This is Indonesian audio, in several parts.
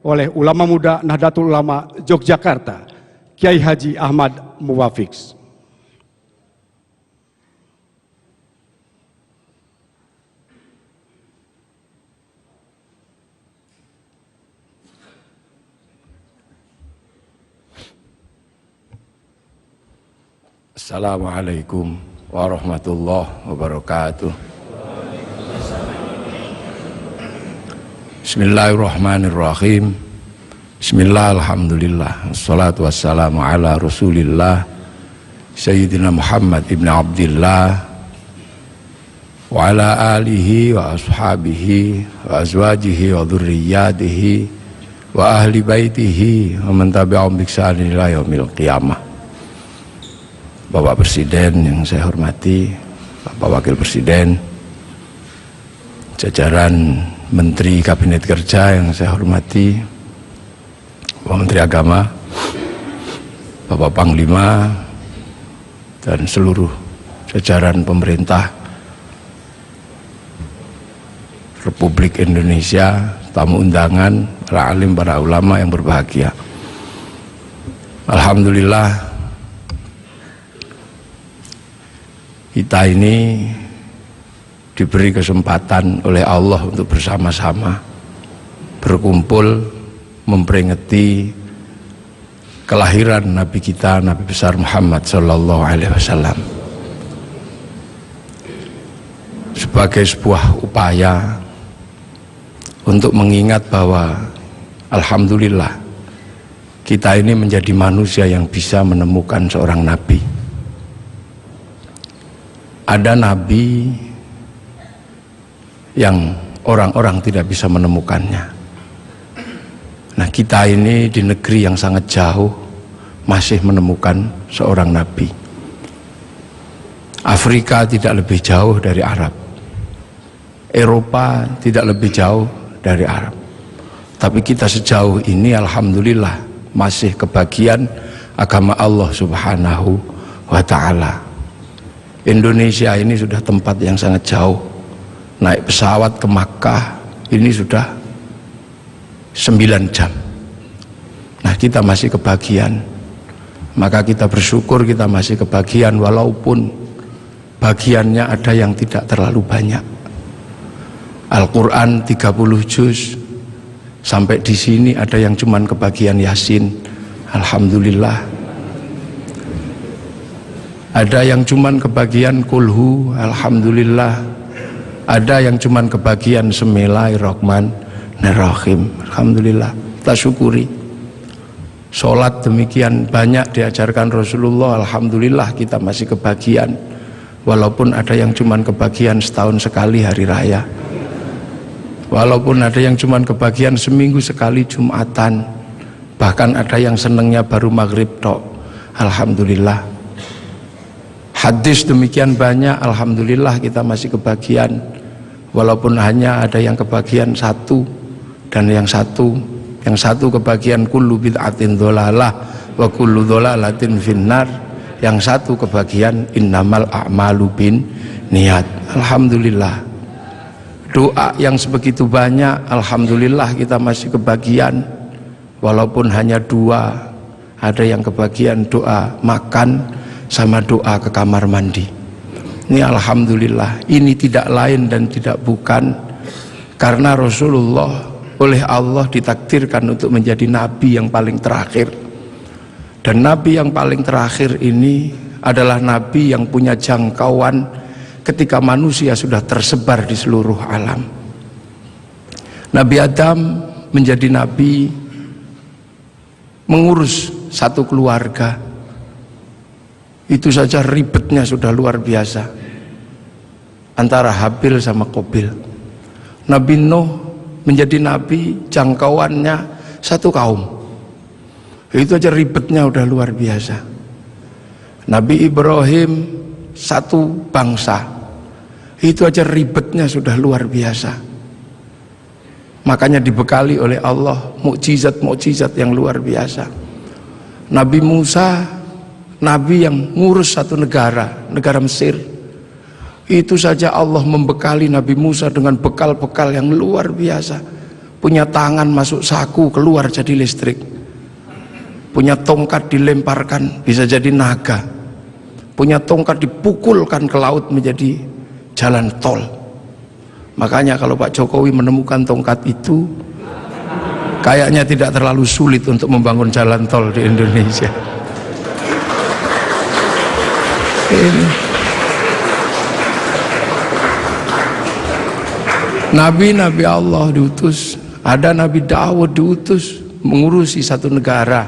oleh ulama muda Nahdlatul Ulama Yogyakarta, Kiai Haji Ahmad Muwafiq. Assalamualaikum warahmatullahi wabarakatuh. Bismillahirrahmanirrahim. Bismillah, alhamdulillah, wassalatu wassalamu ala rasulillah Sayyidina Muhammad ibn Abdillah wa ala alihi wa ashabihi wa azwajihi wa dhurriyyatihi wa ahli baitihi wa man tabi'ahum bi ihsanin ila yaumil qiyamah. Bapak Presiden yang saya hormati, Bapak Wakil Presiden, jajaran Menteri Kabinet Kerja yang saya hormati, Bapak Menteri Agama, Bapak Panglima, dan seluruh jajaran pemerintah Republik Indonesia, tamu undangan, para alim, para ulama yang berbahagia. Alhamdulillah, kita ini diberi kesempatan oleh Allah untuk bersama-sama berkumpul memperingati kelahiran Nabi kita, Nabi besar Muhammad Sallallahu Alaihi Wasallam, sebagai sebuah upaya untuk mengingat bahwa alhamdulillah kita ini menjadi manusia yang bisa menemukan seorang Nabi. Ada Nabi yang orang-orang tidak bisa menemukannya. Nah, kita ini di negeri yang sangat jauh masih menemukan seorang Nabi. Afrika tidak lebih jauh dari Arab, Eropa tidak lebih jauh dari Arab, tapi kita sejauh ini alhamdulillah masih kebagian agama Allah Subhanahu wa Ta'ala. Indonesia ini sudah tempat yang sangat jauh. Naik pesawat ke Makkah ini sudah 9 jam. Nah, kita masih kebagian. Maka kita bersyukur kita masih kebagian, walaupun bagiannya ada yang tidak terlalu banyak. Al-Quran 30 juz, sampai di sini ada yang cuman kebagian Yasin. Alhamdulillah. Ada yang cuman kebagian Kulhu, alhamdulillah. Ada yang cuman kebagian Bismillahirrahmanirrahim, alhamdulillah. Kita syukuri. Sholat demikian banyak diajarkan Rasulullah, alhamdulillah kita masih kebagian. Walaupun ada yang cuman kebagian setahun sekali hari raya, walaupun ada yang cuman kebagian seminggu sekali Jumatan, bahkan ada yang senengnya baru maghrib tok, alhamdulillah. Hadis demikian banyak, alhamdulillah kita masih kebagian. Walaupun hanya ada yang kebagian satu, dan yang satu kebagian kullu bid'atin dholalah wa kullu dholalatin finnar, yang satu kebagian innamal a'malu bin niat. Alhamdulillah. Doa yang sebegitu banyak, alhamdulillah kita masih kebagian. Walaupun hanya 2, ada yang kebagian doa makan sama doa ke kamar mandi. Ini alhamdulillah. Ini tidak lain dan tidak bukan karena Rasulullah oleh Allah ditakdirkan untuk menjadi nabi yang paling terakhir. Dan nabi yang paling terakhir ini adalah nabi yang punya jangkauan ketika manusia sudah tersebar di seluruh alam. Nabi Adam menjadi nabi mengurus satu keluarga. Itu saja ribetnya sudah luar biasa antara Habil sama Qabil. Nabi Nuh menjadi nabi, jangkauannya satu kaum. Itu aja ribetnya udah luar biasa. Nabi Ibrahim satu bangsa. Itu aja ribetnya sudah luar biasa. Makanya dibekali oleh Allah mukjizat-mukjizat yang luar biasa. Nabi Musa, nabi yang ngurus satu negara, negara Mesir. Itu saja Allah membekali Nabi Musa dengan bekal-bekal yang luar biasa. Punya tangan masuk saku, keluar jadi listrik. Punya tongkat dilemparkan bisa jadi naga. Punya tongkat dipukulkan ke laut menjadi jalan tol. Makanya kalau Pak Jokowi menemukan tongkat itu, kayaknya tidak terlalu sulit untuk membangun jalan tol di Indonesia. Ini Nabi-nabi Allah diutus, ada Nabi Daud diutus mengurusi satu negara,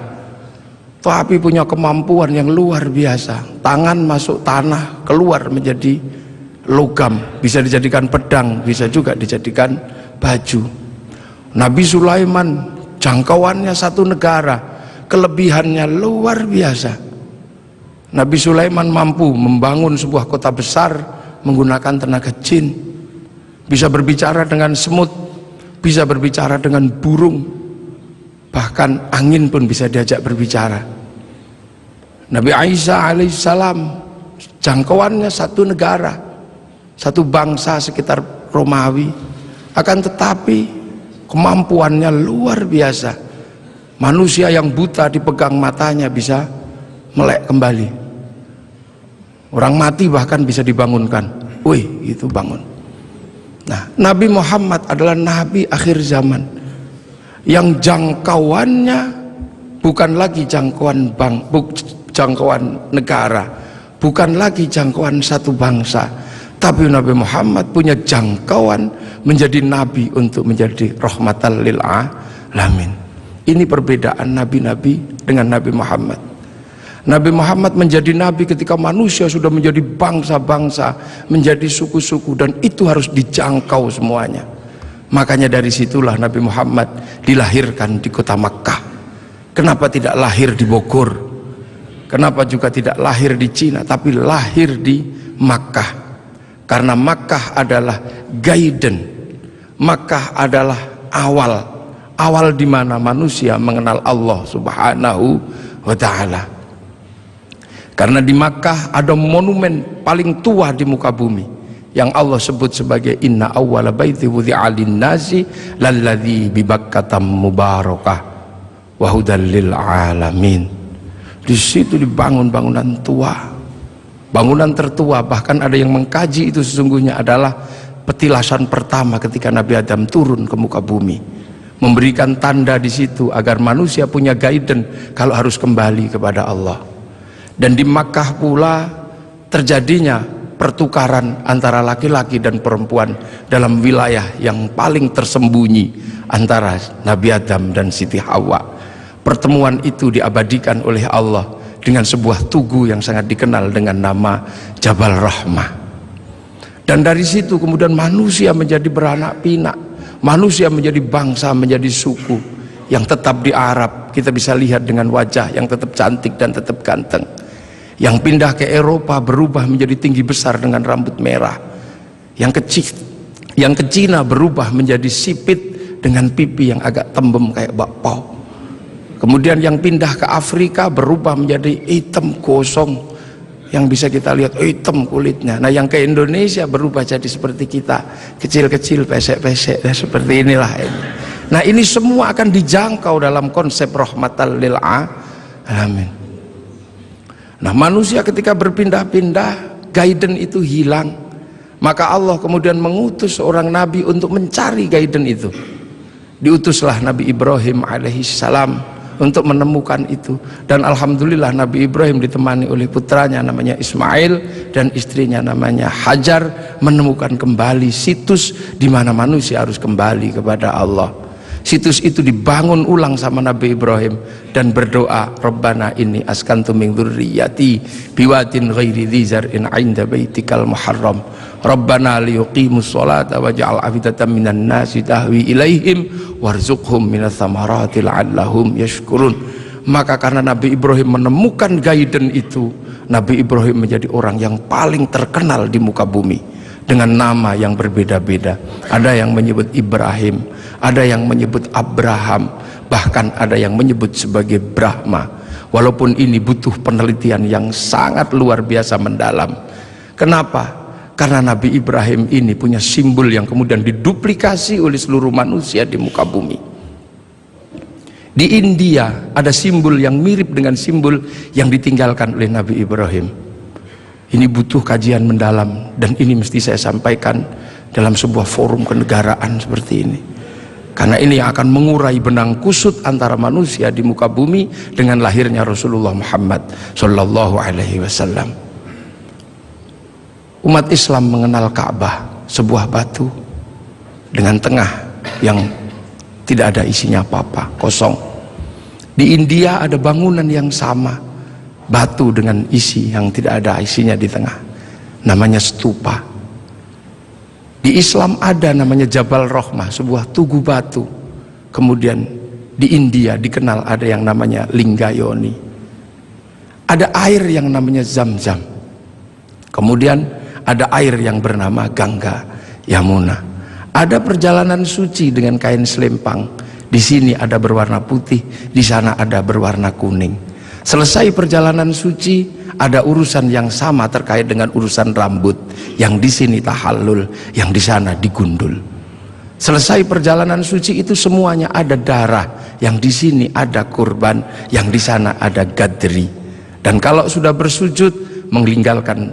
tapi punya kemampuan yang luar biasa. Tangan masuk tanah, keluar menjadi logam, bisa dijadikan pedang, bisa juga dijadikan baju. Nabi Sulaiman jangkauannya satu negara, kelebihannya luar biasa. Nabi Sulaiman mampu membangun sebuah kota besar menggunakan tenaga jin. Bisa berbicara dengan semut, bisa berbicara dengan burung, bahkan angin pun bisa diajak berbicara. Nabi Isa alaihissalam jangkauannya satu negara, satu bangsa sekitar Romawi, akan tetapi kemampuannya luar biasa. Manusia yang buta dipegang matanya bisa melek kembali. Orang mati bahkan bisa dibangunkan. Wih, itu bangun. Nah, Nabi Muhammad adalah Nabi akhir zaman yang jangkauannya bukan lagi jangkauan jangkauan negara, bukan lagi jangkauan satu bangsa, tapi Nabi Muhammad punya jangkauan menjadi Nabi untuk menjadi rahmatan lil alamin. Ini perbedaan Nabi-Nabi dengan Nabi Muhammad. Nabi Muhammad menjadi Nabi ketika manusia sudah menjadi bangsa-bangsa, menjadi suku-suku, dan itu harus dijangkau semuanya. Makanya dari situlah Nabi Muhammad dilahirkan di kota Makkah. Kenapa tidak lahir di Bogor? Kenapa juga tidak lahir di Cina, tapi lahir di Makkah? Karena Makkah adalah guidance, Makkah adalah awal di mana manusia mengenal Allah Subhanahu wa Ta'ala. Karena di Makkah ada monumen paling tua di muka bumi yang Allah sebut sebagai inna awwala baiti wudi'a lin-nasi lalladzi bi Bakkah mubarakah wa hudal lil alamin. Di situ dibangun bangunan tua, bangunan tertua, bahkan ada yang mengkaji itu sesungguhnya adalah petilasan pertama ketika Nabi Adam turun ke muka bumi, memberikan tanda di situ agar manusia punya guidance kalau harus kembali kepada Allah. Dan di Makkah pula terjadinya pertukaran antara laki-laki dan perempuan dalam wilayah yang paling tersembunyi antara Nabi Adam dan Siti Hawa. Pertemuan itu diabadikan oleh Allah dengan sebuah tugu yang sangat dikenal dengan nama Jabal Rahmah. Dan dari situ kemudian manusia menjadi beranak pinak, manusia menjadi bangsa, menjadi suku yang tetap di Arab. Kita bisa lihat dengan wajah yang tetap cantik dan tetap ganteng. Yang pindah ke Eropa berubah menjadi tinggi besar dengan rambut merah. Yang ke Cina berubah menjadi sipit dengan pipi yang agak tembem kayak bakpao. Kemudian yang pindah ke Afrika berubah menjadi hitam gosong, yang bisa kita lihat hitam kulitnya. Nah, yang ke Indonesia berubah jadi seperti kita, kecil-kecil, pesek-pesek, seperti inilah ini. Nah, ini semua akan dijangkau dalam konsep rahmatan lil alamin. Nah, manusia ketika berpindah-pindah, guidance itu hilang. Maka Allah kemudian mengutus seorang nabi untuk mencari guidance itu. Diutuslah Nabi Ibrahim alaihissalam untuk menemukan itu. Dan alhamdulillah Nabi Ibrahim ditemani oleh putranya namanya Ismail dan istrinya namanya Hajar, menemukan kembali situs di mana manusia harus kembali kepada Allah. Situs itu dibangun ulang sama Nabi Ibrahim dan berdoa, Rabbana inni askantu min dzurriyyati biwadin ghairi dzi zar'in 'inda baitikal muharram Rabbana liyuqimus sholata waj'al afidatan minan nasi tahwi ilaihim warzuqhum minas thamarati la'allahum yashkurun. Maka karena Nabi Ibrahim menemukan guidance itu, Nabi Ibrahim menjadi orang yang paling terkenal di muka bumi dengan nama yang berbeda-beda. Ada yang menyebut Ibrahim, ada yang menyebut Abraham, bahkan ada yang menyebut sebagai Brahma. Walaupun ini butuh penelitian yang sangat luar biasa mendalam. Kenapa? Karena Nabi Ibrahim ini punya simbol yang kemudian diduplikasi oleh seluruh manusia di muka bumi. Di India ada simbol yang mirip dengan simbol yang ditinggalkan oleh Nabi Ibrahim. Ini butuh kajian mendalam, dan ini mesti saya sampaikan dalam sebuah forum kenegaraan seperti ini. Karena ini yang akan mengurai benang kusut antara manusia di muka bumi dengan lahirnya Rasulullah Muhammad Sallallahu Alaihi Wasallam. Umat Islam mengenal Ka'bah, sebuah batu dengan tengah yang tidak ada isinya apa-apa, kosong. Di India ada bangunan yang sama, batu dengan isi yang tidak ada isinya di tengah, namanya stupa. Di Islam ada namanya Jabal Rahmah, sebuah tugu batu. Kemudian di India dikenal ada yang namanya Linggayoni. Ada air yang namanya Zam-Zam. Kemudian ada air yang bernama Gangga Yamuna. Ada perjalanan suci dengan kain selempang. Di sini ada berwarna putih, di sana ada berwarna kuning. Selesai perjalanan suci, ada urusan yang sama terkait dengan urusan rambut. Yang di sini tahallul, yang di sana digundul. Selesai perjalanan suci itu semuanya ada darah. Yang di sini ada kurban, yang di sana ada gadri. Dan kalau sudah bersujud, meninggalkan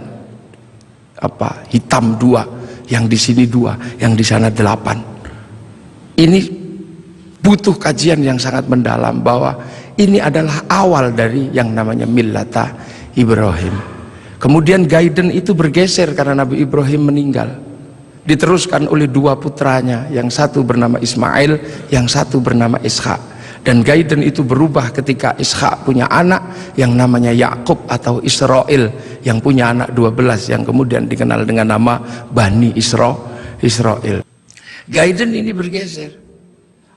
hitam 2, yang di sini 2, yang di sana 8. Ini butuh kajian yang sangat mendalam, bahwa ini adalah awal dari yang namanya millata Ibrahim. Kemudian guidance itu bergeser karena Nabi Ibrahim meninggal, diteruskan oleh 2 putranya, yang satu bernama Ismail, yang satu bernama Ishak. Dan guidance itu berubah ketika Ishak punya anak yang namanya Yakub atau Israel, yang punya anak 12 yang kemudian dikenal dengan nama Bani Israel. Guidance ini bergeser.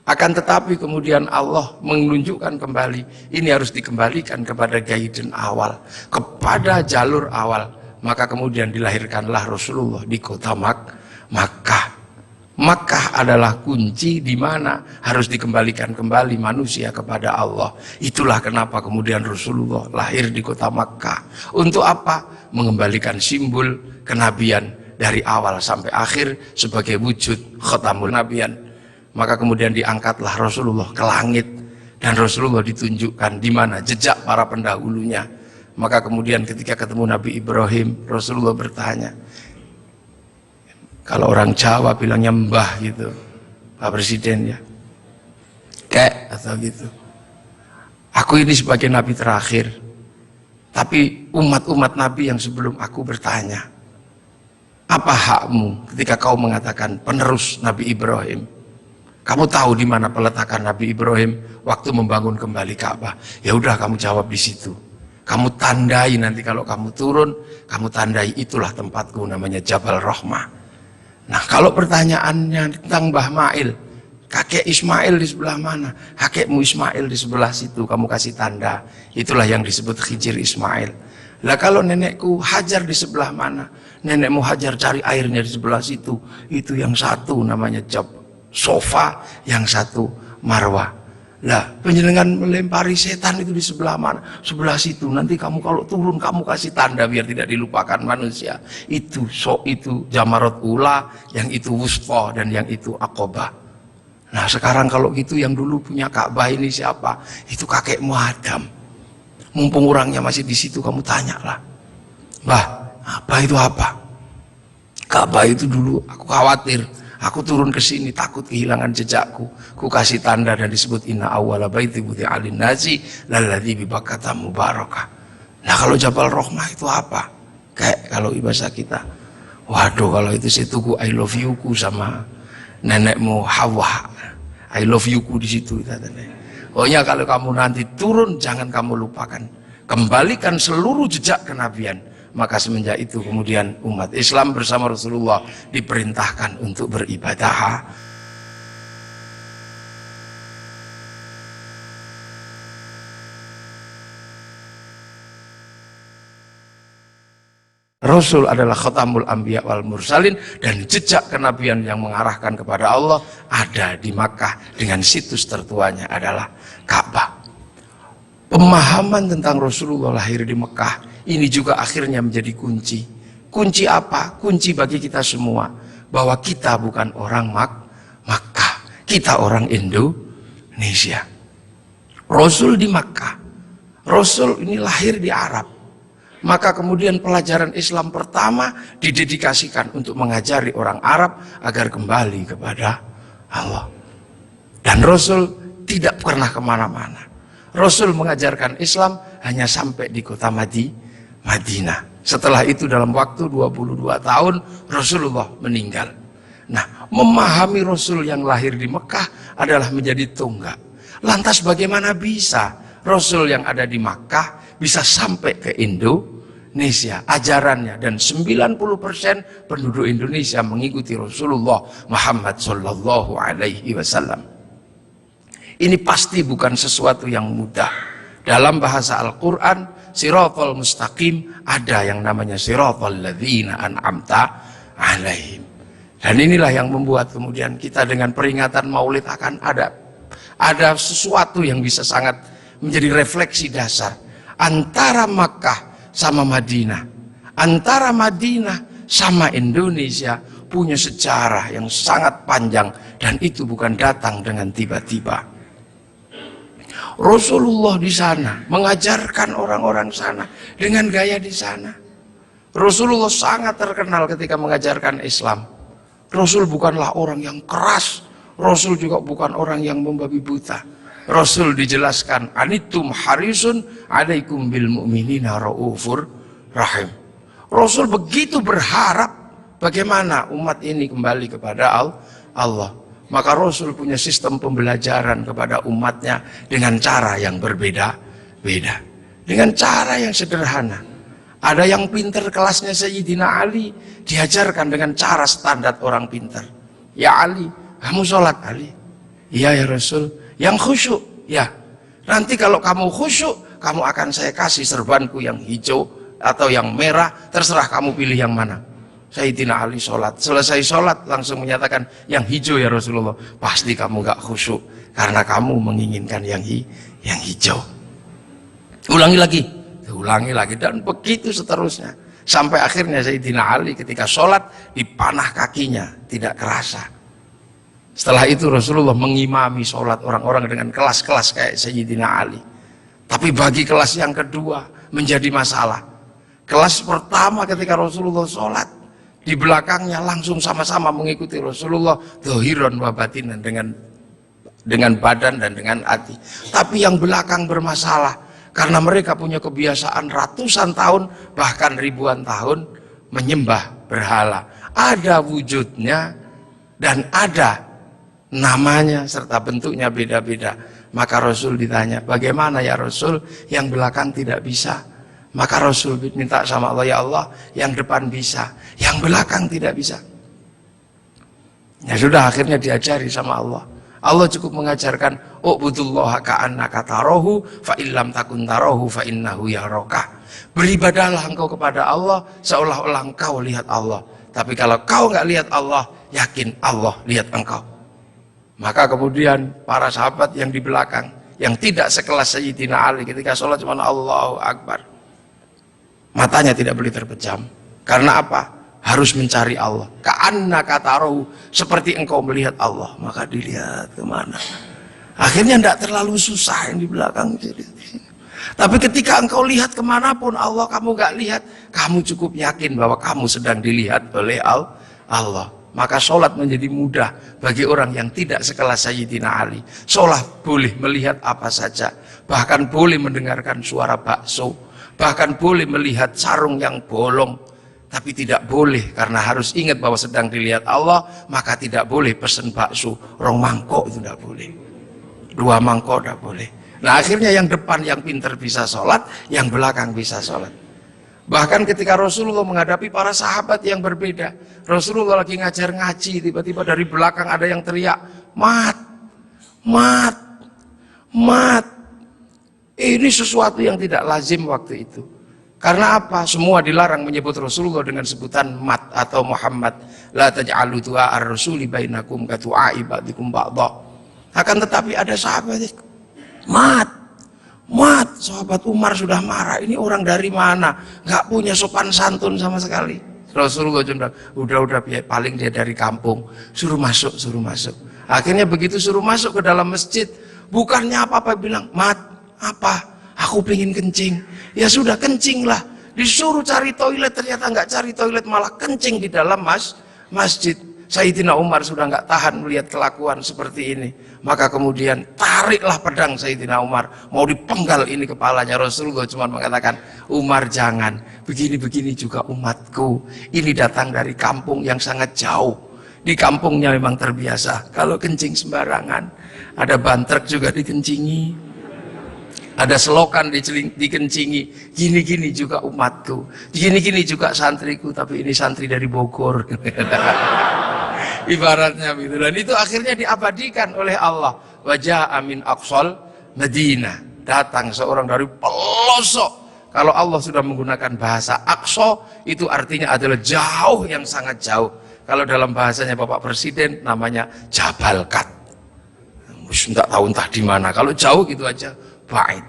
Akan tetapi kemudian Allah menunjukkan kembali, ini harus dikembalikan kepada guidance awal, kepada jalur awal. Maka kemudian dilahirkanlah Rasulullah di kota Makkah. Makkah adalah kunci di mana harus dikembalikan kembali manusia kepada Allah. Itulah kenapa kemudian Rasulullah lahir di kota Makkah. Untuk apa? Mengembalikan simbol kenabian dari awal sampai akhir sebagai wujud khatamul nabiyan. Maka kemudian diangkatlah Rasulullah ke langit, dan Rasulullah ditunjukkan di mana jejak para pendahulunya. Maka kemudian ketika ketemu Nabi Ibrahim, Rasulullah bertanya, kalau orang Jawa bilangnya mbah gitu, Pak Presiden ya, kek atau gitu. Aku ini sebagai Nabi terakhir, tapi umat-umat Nabi yang sebelum aku bertanya, apa hakmu ketika kau mengatakan penerus Nabi Ibrahim? Kamu tahu di mana peletakan Nabi Ibrahim waktu membangun kembali Ka'bah? Ya udah, kamu jawab di situ. Kamu tandai nanti kalau kamu turun, kamu tandai itulah tempatku, namanya Jabal Rahmah. Nah, kalau pertanyaannya tentang Mbah Mail, kakek Ismail di sebelah mana? Kakekmu Ismail di sebelah situ, kamu kasih tanda. Itulah yang disebut Khijir Ismail. Lah kalau nenekku Hajar di sebelah mana? Nenekmu Hajar cari airnya di sebelah situ. Itu yang satu namanya Sofa, yang satu Marwah. Lah penjenengan melempari setan itu di sebelah mana? Sebelah situ. Nanti kamu kalau turun kamu kasih tanda biar tidak dilupakan manusia. Itu itu Jamarat Ula, yang itu Wusta, dan yang itu Aqobah. Nah sekarang kalau gitu yang dulu punya Ka'bah ini siapa? Itu kakekmu Adam. Mumpung orangnya masih di situ, kamu tanyalah, Mbah, apa itu apa? Ka'bah itu dulu aku khawatir, aku turun ke sini takut kehilangan jejakku. Ku kasih tanda dan disebut inna awwala baiti wudi'a lin-nasi lalladzi bi Bakkata mubarakah. Nah kalau Jabal Rahmah itu apa? Kayak kalau bahasa kita, waduh kalau itu saya tuku I love you ku sama nenekmu Hawa. I love you ku di situ katanya. Pokoknya kalau kamu nanti turun jangan kamu lupakan, kembalikan seluruh jejak kenabian. Maka semenjak itu kemudian umat Islam bersama Rasulullah diperintahkan untuk beribadah. Rasul adalah khatamul anbiya wal mursalin, dan jejak kenabian yang mengarahkan kepada Allah ada di Makkah dengan situs tertuanya adalah Ka'bah. Pemahaman tentang Rasulullah lahir di Mekah ini juga akhirnya menjadi kunci Kunci apa? Kunci bagi kita semua bahwa kita bukan orang Makkah, kita orang Indonesia. Rasul di Makkah, Rasul ini lahir di Arab. Maka kemudian pelajaran Islam pertama didedikasikan untuk mengajari orang Arab agar kembali kepada Allah. Dan Rasul tidak pernah kemana-mana. Rasul mengajarkan Islam hanya sampai di kota Madinah. Setelah itu dalam waktu 22 tahun Rasulullah meninggal. Nah, memahami Rasul yang lahir di Mekah adalah menjadi tonggak. Lantas bagaimana bisa Rasul yang ada di Makkah bisa sampai ke Indonesia ajarannya, dan 90% penduduk Indonesia mengikuti Rasulullah Muhammad sallallahu alaihi wasallam. Ini pasti bukan sesuatu yang mudah. Dalam bahasa Al-Qur'an, Siratal Mustaqim ada yang namanya Siratal ladzina an'amta alaihim. Dan inilah yang membuat kemudian kita dengan peringatan Maulid akan ada sesuatu yang bisa sangat menjadi refleksi dasar antara Makkah sama Madinah, antara Madinah sama Indonesia punya sejarah yang sangat panjang, dan itu bukan datang dengan tiba-tiba. Rasulullah di sana mengajarkan orang-orang sana dengan gaya di sana. Rasulullah sangat terkenal ketika mengajarkan Islam. Rasul bukanlah orang yang keras, Rasul juga bukan orang yang membabi buta. Rasul dijelaskan, anitum harisun alaikum bil mu'minina raufur rahim. Rasul begitu berharap bagaimana umat ini kembali kepada Allah. Maka Rasul punya sistem pembelajaran kepada umatnya dengan cara yang berbeda-beda, dengan cara yang sederhana. Ada yang pinter kelasnya Sayyidina Ali, diajarkan dengan cara standar orang pinter. Ya Ali, kamu sholat Ali. Iya ya Rasul. Yang khusyuk, ya. Nanti kalau kamu khusyuk, kamu akan saya kasih serbanku yang hijau atau yang merah, terserah kamu pilih yang mana. Sayyidina Ali sholat, selesai sholat langsung menyatakan yang hijau ya Rasulullah. Pasti kamu gak khusyuk karena kamu menginginkan yang hijau. Ulangi lagi, dan begitu seterusnya sampai akhirnya Sayyidina Ali ketika sholat dipanah kakinya tidak kerasa. Setelah itu Rasulullah mengimami sholat orang-orang dengan kelas-kelas kayak Sayyidina Ali. Tapi bagi kelas yang kedua menjadi masalah. Kelas pertama ketika Rasulullah sholat, di belakangnya langsung sama-sama mengikuti Rasulullah dhahiran wa batinan, dengan badan dan dengan hati. Tapi yang belakang bermasalah karena mereka punya kebiasaan ratusan tahun bahkan ribuan tahun menyembah berhala. Ada wujudnya dan ada namanya serta bentuknya beda-beda. Maka Rasul ditanya, bagaimana ya Rasul yang belakang tidak bisa? Maka Rasul minta sama Allah, ya Allah yang depan bisa, yang belakang tidak bisa. Ya sudah, akhirnya diajari sama Allah. Allah cukup mengajarkan, u'budullaha ka'annaka tarahu fa illam takun tarahu fa innahu yaraka. Beribadahlah engkau kepada Allah seolah-olah engkau lihat Allah. Tapi kalau kau nggak lihat Allah, yakin Allah lihat engkau. Maka kemudian para sahabat yang di belakang, yang tidak sekelas Sayyidina Ali ketika sholat cuma Allahu Akbar, matanya tidak boleh terpejam. Karena apa? Harus mencari Allah. Ka'annaka tarahu, seperti engkau melihat Allah. Maka dilihat kemana. Akhirnya tidak terlalu susah yang di belakang. Tapi ketika engkau lihat kemanapun Allah kamu gak lihat, kamu cukup yakin bahwa kamu sedang dilihat oleh Allah. Maka sholat menjadi mudah bagi orang yang tidak sekelas Sayyidina Ali. Sholat boleh melihat apa saja, bahkan boleh mendengarkan suara bakso, bahkan boleh melihat sarung yang bolong. Tapi tidak boleh, karena harus ingat bahwa sedang dilihat Allah, maka tidak boleh pesen bakso rong mangkok, itu tidak boleh, 2 mangkok tidak boleh. Nah akhirnya yang depan yang pinter bisa sholat, yang belakang bisa sholat. Bahkan ketika Rasulullah menghadapi para sahabat yang berbeda, Rasulullah lagi ngajar ngaji, tiba-tiba dari belakang ada yang teriak, mat, mat, mat. Ini sesuatu yang tidak lazim waktu itu. Karena apa? Semua dilarang menyebut Rasulullah dengan sebutan mat atau Muhammad. La taj'alu du'a ar-rasuli bainakum ka du'a'i ba'dikum ba'dha. Akan tetapi ada sahabat, mat, mat. Sahabat Umar sudah marah. Ini orang dari mana? Gak punya sopan santun sama sekali. Rasulullah cuma udah paling dia dari kampung, suruh masuk. Akhirnya begitu suruh masuk ke dalam masjid, bukannya apa-apa, bilang, "Mat, apa? Aku pengen kencing." Ya sudah, kencing lah. Disuruh cari toilet, ternyata nggak cari toilet, malah kencing di dalam masjid. Sayyidina Umar sudah nggak tahan melihat kelakuan seperti ini, maka kemudian tariklah pedang Sayyidina Umar, mau dipenggal ini kepalanya. Rasulullah cuma mengatakan, "Umar jangan, begini-begini juga umatku, ini datang dari kampung yang sangat jauh, di kampungnya memang terbiasa kalau kencing sembarangan, ada bantrek juga dikencingi, ada selokan dikencingi, gini-gini juga umatku, gini-gini juga santriku, tapi ini santri dari Bogor." Ibaratnya begitu. Dan itu akhirnya diabadikan oleh Allah. Wajah amin aqsal Madinah, datang seorang dari pelosok. Kalau Allah sudah menggunakan bahasa aqsa, itu artinya adalah jauh, yang sangat jauh. Kalau dalam bahasanya Bapak Presiden namanya Jabal Kat, enggak tahu entah di mana. Kalau jauh gitu aja, bait.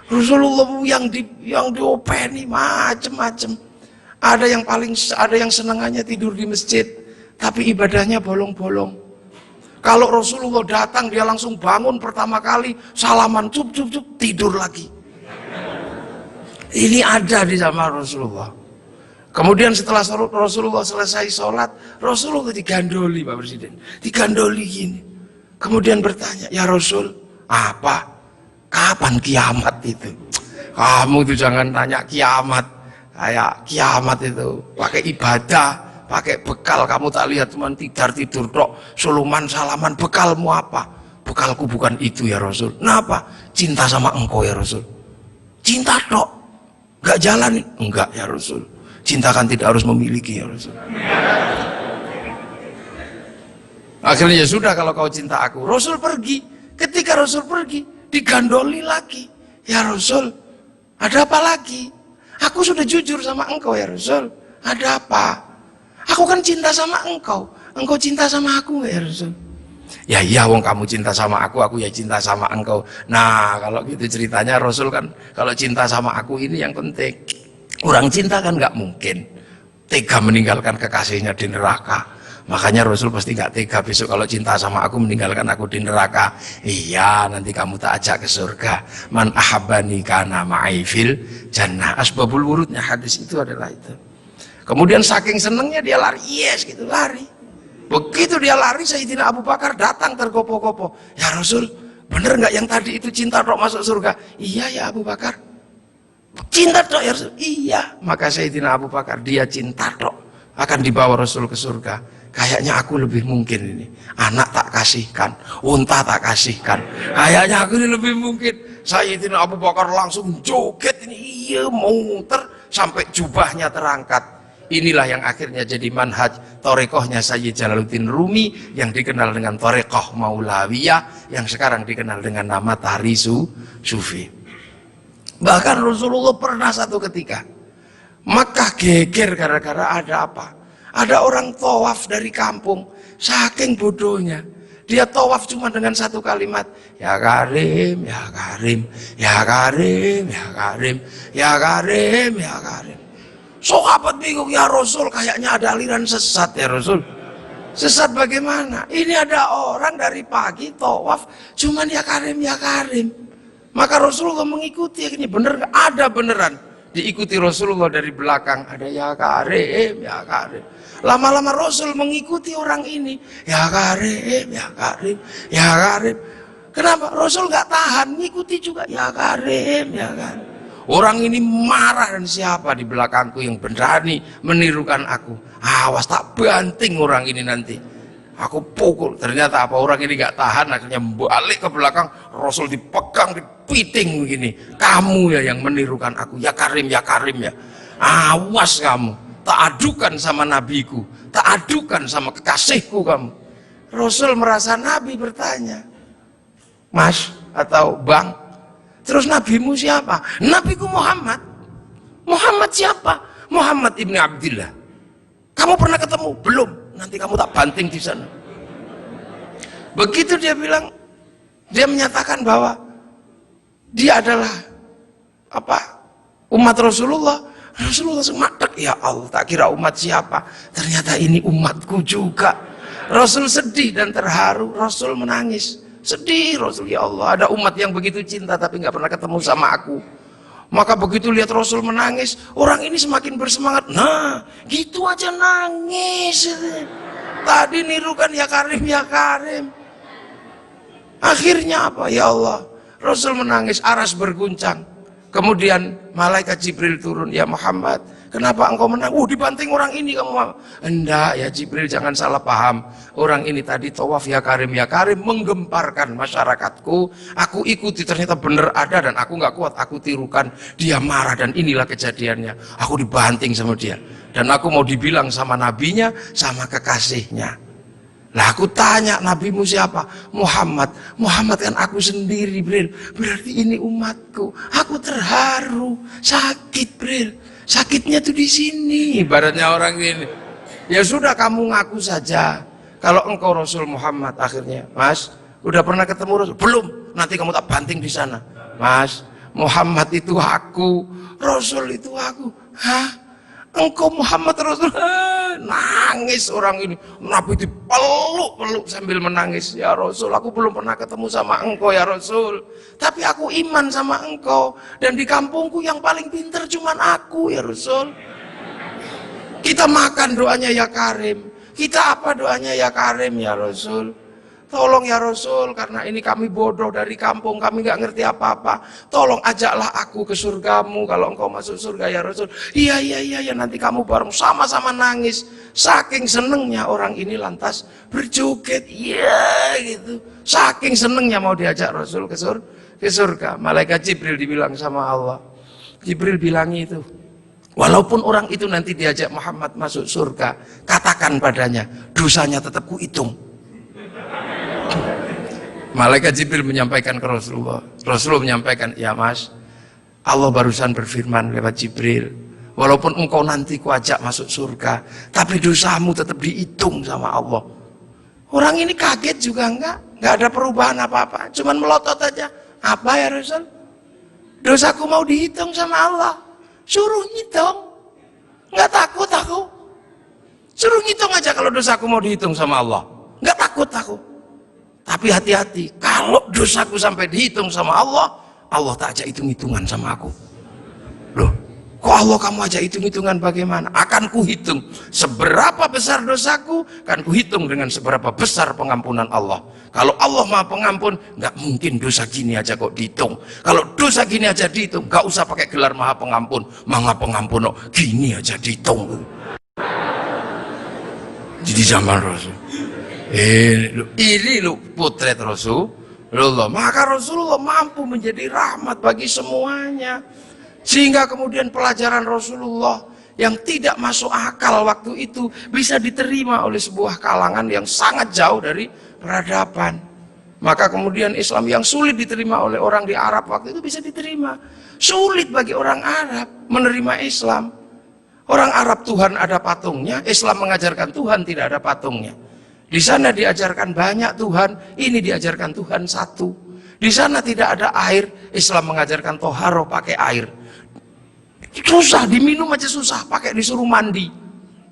Rasulullah yang diopeni macem-macem. Ada yang senangannya tidur di masjid, tapi ibadahnya bolong-bolong. Kalau Rasulullah datang, dia langsung bangun pertama kali, salaman, cup, tidur lagi. Ini ada di zaman Rasulullah. Kemudian setelah Rasulullah selesai sholat, Rasulullah digandoli, Pak Presiden, digandoli gini. Kemudian bertanya, "Ya Rasul, apa? Kapan kiamat itu?" Kamu itu jangan tanya kiamat, kayak kiamat itu pakai ibadah, pakai bekal. Kamu tak lihat cuma tidur tok, suluman salaman, bekalmu apa? Bekalku bukan itu ya Rasul. Kenapa? Cinta sama engkau ya Rasul. Cinta tok, gak jalan? Enggak ya Rasul. Cinta kan tidak harus memiliki ya Rasul. Akhirnya ya sudah, kalau kau cinta aku. Rasul pergi. Ketika Rasul pergi, digandoli lagi. Ya Rasul, ada apa lagi? Aku sudah jujur sama engkau ya Rasul. Ada apa? Aku kan cinta sama engkau. Engkau cinta sama aku ya Rasul? Ya iya, wong kamu cinta sama aku ya cinta sama engkau. Nah, kalau gitu ceritanya Rasul kan, kalau cinta sama aku ini yang penting. Orang cinta kan nggak mungkin tega meninggalkan kekasihnya di neraka. Makanya Rasul pasti nggak tega besok kalau cinta sama aku meninggalkan aku di neraka. Iya, nanti kamu tak ajak ke surga. Man ahabbani kana ma'i fil jannah. Asbabul wurudnya hadis itu adalah itu. Kemudian saking senengnya dia lari, yes gitu, lari. Begitu dia lari, Sayyidina Abu Bakar datang tergopoh-gopoh. Ya Rasul, bener nggak yang tadi itu cinta tok masuk surga? Iya ya Abu Bakar. Cinta tok ya Rasul? Iya. Maka Sayyidina Abu Bakar, dia cinta tok akan dibawa Rasul ke surga. Kayaknya aku lebih mungkin ini. Anak tak kasihkan, unta tak kasihkan. Kayaknya aku ini lebih mungkin. Sayyidina Abu Bakar langsung joget ini, iya, muter sampai jubahnya terangkat. Inilah yang akhirnya jadi manhaj torekohnya Sayyid Jalaluddin Rumi, yang dikenal dengan torekoh Maulawiyah, yang sekarang dikenal dengan nama Tahrisu Sufi. Bahkan Rasulullah pernah satu ketika Makkah geger gara-gara ada apa? Ada orang tawaf dari kampung, saking bodohnya dia tawaf cuma dengan satu kalimat, ya Karim, ya Karim, ya Karim, ya Karim, ya Karim, ya Karim. Sahabat bingung, ya Rasul, kayaknya ada aliran sesat ya Rasul. Sesat bagaimana? Ini ada orang dari pagi tawaf cuman ya Karim, ya Karim. Maka Rasulullah mengikuti, ini bener, ada beneran. Diikuti Rasulullah dari belakang, ada ya Karim, ya Karim. Lama-lama Rasul mengikuti orang ini, ya Karim, ya Karim, ya Karim. Kenapa? Rasul nggak tahan, ngikuti juga, ya Karim, ya Karim. Orang ini marah, dan siapa di belakangku yang berani menirukan aku? Awas, tak banting orang ini nanti. Aku pukul. Ternyata apa, orang ini gak tahan, akhirnya balik ke belakang. Rasul dipegang, dipiting begini. Kamu ya yang menirukan aku, ya Karim, ya Karim ya. Awas kamu, tak adukan sama nabiku, tak adukan sama kekasihku kamu. Rasul merasa Nabi bertanya, Mas atau Bang, terus nabimu siapa? Nabiku Muhammad. Muhammad siapa? Muhammad ibni Abdillah. Kamu pernah ketemu? Belum. Nanti kamu tak banting di sana. Begitu dia bilang, dia menyatakan bahwa dia adalah apa? Umat Rasulullah. Rasulullah langsung madek. Ya Allah, tak kira umat siapa, ternyata ini umatku juga. Rasul sedih dan terharu, Rasul menangis. Sedih Rasul, ya Allah, ada umat yang begitu cinta tapi nggak pernah ketemu sama aku. Maka begitu lihat Rasul menangis, orang ini semakin bersemangat. Nah, gitu aja nangis. Tadi nirukan ya Karim, ya Karim. Akhirnya apa? Ya Allah, Rasul menangis, aras berguncang. Kemudian malaikat Jibril turun, ya Muhammad, kenapa engkau menang? Dibanting orang ini kamu. Enggak ya Jibril, jangan salah paham. Orang ini tadi tawaf ya Karim menggemparkan masyarakatku. Aku ikuti, ternyata benar ada dan aku nggak kuat. Aku tirukan, dia marah dan inilah kejadiannya. Aku dibanting sama dia. Dan aku mau dibilang sama nabinya, sama kekasihnya. Lah aku tanya, nabimu siapa? Muhammad. Muhammad kan aku sendiri, Bril. Berarti ini umatku. Aku terharu, sakit, Bril. Sakitnya tuh di sini. Ibaratnya orang ini. Ya sudah, kamu ngaku saja. Kalau engkau Rasul Muhammad, akhirnya, Mas, udah pernah ketemu Rasul? Belum. Nanti kamu tak banting di sana. Mas, Muhammad itu aku, Rasul itu aku. Hah? Engkau Muhammad Rasul? Nangis orang ini. Nabi dipeluk-peluk sambil menangis. Ya Rasul, aku belum pernah ketemu sama engkau ya Rasul. Tapi aku iman sama engkau. Dan di kampungku yang paling pintar cuman aku ya Rasul. Kita makan doanya ya Karim. Kita apa doanya ya Karim ya Rasul. Tolong ya Rasul, karena ini kami bodoh dari kampung, kami nggak ngerti apa-apa. Tolong ajaklah aku ke surgamu kalau engkau masuk surga ya Rasul. Iya, nanti kamu bareng sama-sama nangis. Saking senengnya orang ini lantas berjoget, iya gitu. Saking senengnya mau diajak Rasul ke surga. Malaikat Jibril dibilang sama Allah. Jibril bilang itu, walaupun orang itu nanti diajak Muhammad masuk surga, katakan padanya, dosanya tetap kuhitung. Malaikat Jibril menyampaikan ke Rasulullah. Rasulullah menyampaikan, ya Mas, Allah barusan berfirman lewat Jibril, walaupun engkau nanti kuajak masuk surga, tapi dosamu tetap dihitung sama Allah. Orang ini kaget juga enggak ada perubahan apa-apa, cuman melotot aja. Apa ya Rasul? Dosaku mau dihitung sama Allah. Suruh ngitung. Enggak takut aku. Suruh ngitung aja kalau dosaku mau dihitung sama Allah. Enggak takut aku. Tapi hati-hati, kalau dosaku sampai dihitung sama Allah, Allah tak ajak hitung-hitungan sama aku. Loh, kok Allah kamu ajak hitung-hitungan bagaimana? Akan kuhitung seberapa besar dosaku, kan kuhitung dengan seberapa besar pengampunan Allah. Kalau Allah Maha Pengampun, nggak mungkin dosa gini aja kok dihitung. Kalau dosa gini aja dihitung, nggak usah pakai gelar Maha Pengampun. Maha Pengampun, gini aja dihitung. Jadi zaman Rasul. Ini lu potret Rasulullah. Maka Rasulullah mampu menjadi rahmat bagi semuanya. Sehingga kemudian pelajaran Rasulullah yang tidak masuk akal waktu itu bisa diterima oleh sebuah kalangan yang sangat jauh dari peradaban. Maka kemudian Islam yang sulit diterima oleh orang di Arab waktu itu bisa diterima. Sulit bagi orang Arab menerima Islam. Orang Arab Tuhan ada patungnya, Islam mengajarkan Tuhan tidak ada patungnya. Di sana diajarkan banyak Tuhan, ini diajarkan Tuhan satu. Di sana tidak ada air, Islam mengajarkan toharo pakai air. Susah, diminum aja susah, pakai disuruh mandi.